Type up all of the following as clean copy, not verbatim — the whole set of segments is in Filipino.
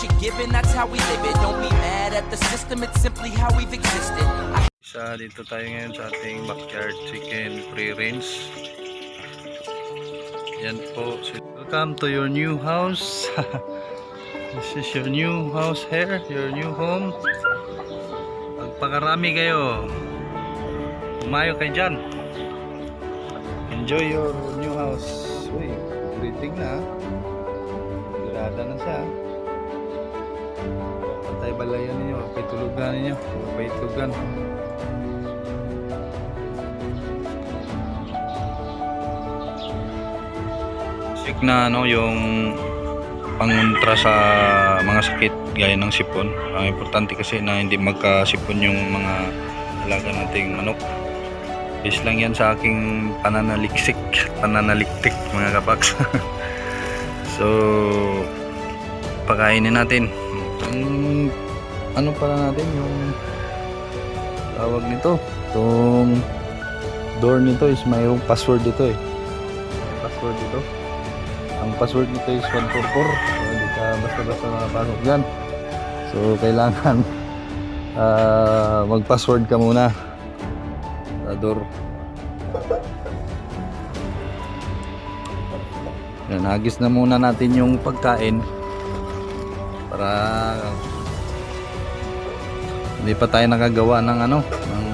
you're given, that's how we live it. Don't be mad at the system, it's simply how we've existed. Dito tayo ngayon sa ating backyard chicken free range. Yan po. Welcome to your new house. This is your new house here, your new home. Pagpakarami kayo. Umayo kayo dyan. Enjoy your new house. Uy, greeting na. Grada na siya. Patay balayan ninyo. Paitulugan ninyo. Paitulugan. Sick na ano, yung pangontra sa mga sakit gaya ng sipon. Ang importante kasi na hindi magkasipon yung mga alaga nating manok. Is lang yan sa aking pananaliktik mga kapaks. So pakainin natin itong ano para natin yung tawag nito, itong door nito is mayroong password dito password dito. Ang password nito is 144. So hindi ka basta-basta makapasok dyan. So kailangan mag password ka muna sa door. Yan, hagis na muna natin yung pagkain para hindi pa tayo nakagawa ng ano, ng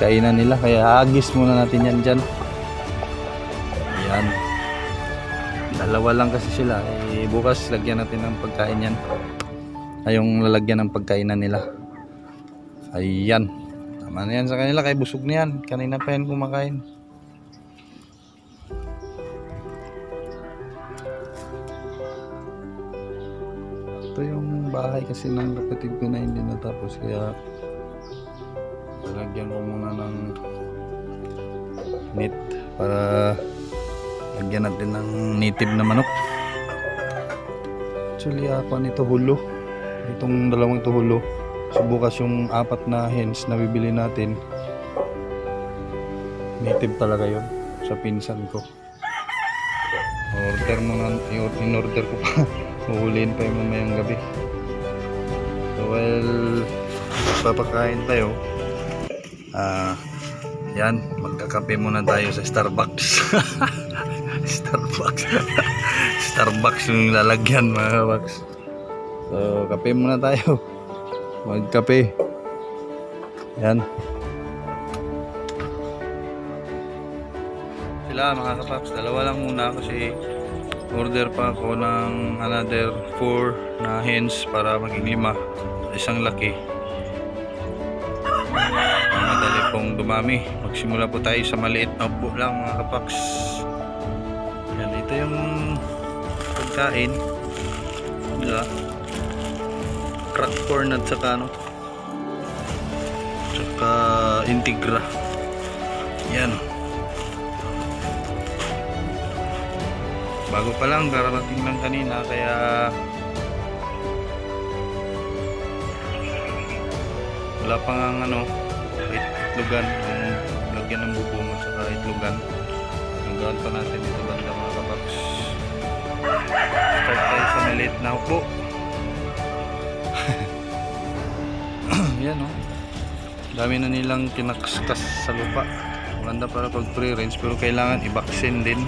kainan nila, kaya hagis muna natin yan dyan. Ayan, dalawa lang kasi sila, bukas lagyan natin ng pagkain yan, ay yung lalagyan ng pagkainan nila. Ayan, tama na yan sa kanila, kaya busog na yan, kanina pa yan kumakain. Ito yung bahay kasi ng kapatid ko na hindi natapos, kaya lalagyan ko muna ng net para lagyan natin ng native na manok. Actually ako nito hulo, itong dalawang ito hulo. So bukas yung 4 na hens na bibili natin, native talaga yun sa pinsan ko. Order muna, in-order ko pa. Huhulihin pa yung mamayang gabi. So while papakain tayo, yan, magkakape muna tayo sa Starbucks. Starbucks yung lalagyan mga kabaks. So kape muna tayo, magkape. Yan sila mga kabaks, dalawa lang muna kasi order pa ako ng another 4 na hens para maging 5, isang laki. Madali pong dumami. Magsimula po tayo sa maliit na upo lang mga kapaks. Yan, ito yung pagkain nila, crack corn at saka ano, saka integra. Yan, bago pa lang, kararating lang kanina, kaya wala pang ang ano, itlogan, yung lagyan ng bubong at saka itlogan. Nagawan pa natin ito banda mga kabaks. Start tayo sa maliit na upo. Yan o, dami na nilang kinakaskas sa lupa. Maganda para pag free range, pero kailangan i-vaccine din.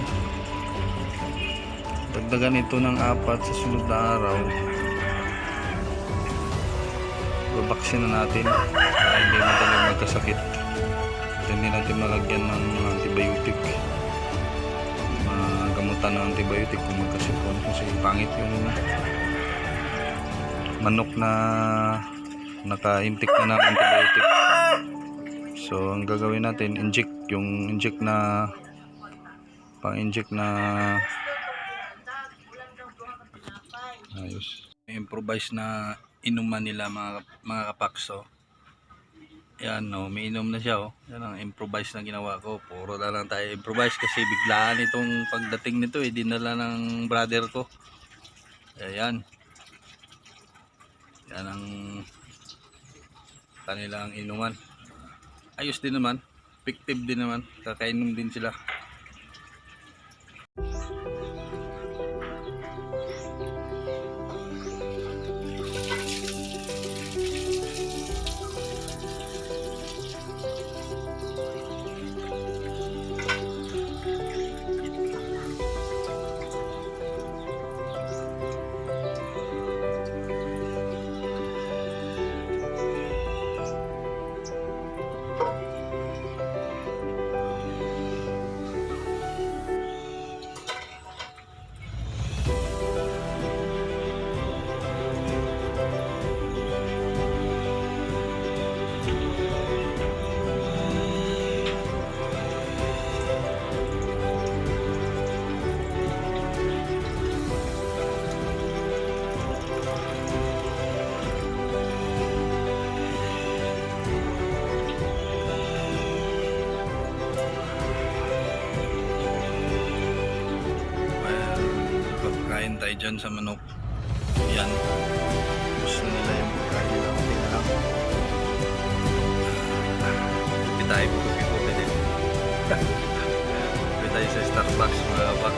Dagdagan ito ng 4 sa sunod na araw. Babaksin na natin para hindi madaling magkasakit. At hindi natin malagyan ng antibiotic, magamutan ng antibiotic kung magkasipon, kasi pangit yung manok na naka-intake na ng antibiotic. So ang gagawin natin, inject na pang-inject na ayos. Improvise na inuman nila mga kapakso. Yan o, may inom na siya o. Yan ang improvise na ginawa ko. Puro na lang tayo improvise kasi biglaan itong pagdating nito eh. Dinala ng brother ko. Ayan. Yan ang kanilang inuman. Ayos din naman. Effective din naman. Kakainom din sila. dyan sa manok. Yan. Gusto nila yung pagkain nila. Okay na lang. Hindi tayo puti-puti din. Hindi tayo sa Starbucks mga box.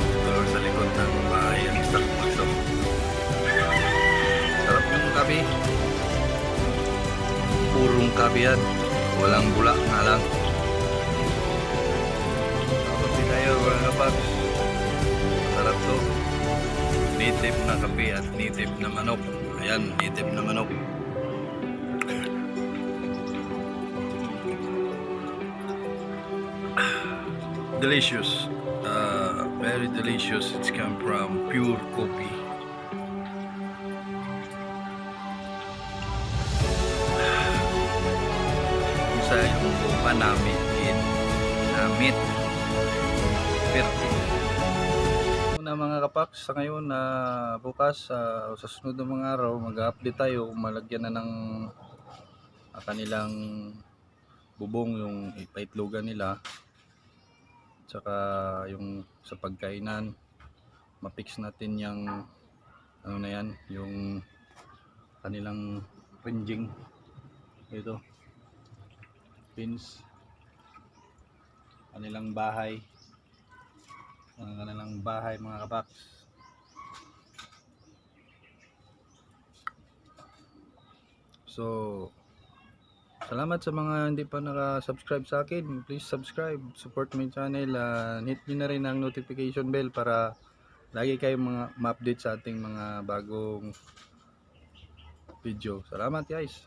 Ito sa likod ng bahay ang Starbucks. So, sarap yung kabi. Purong kabi yan. Walang bula nga lang. Kapi tayo mga box. Sarap to. Native na kape at native na manok. Ayan, native na manok. Delicious. Very delicious. It's come from pure coffee. Isa yung buka namin namit. Perfect. Muna mga kapaks, sa ngayon na bukas sa susunod ng mga araw mag-update tayo kung malagyan na ng kanilang bubong yung ipaitlogan nila, tsaka yung sa pagkainan mapix natin yung ano na yan, yung kanilang ringing ito, pins, kanilang bahay, ang kanilang bahay mga kapaks. So salamat sa mga hindi pa naka-subscribe sa akin. Please subscribe, support my channel, hit nyo na rin ang notification bell para lagi kayong mga ma-update sa ating mga bagong video. Salamat guys.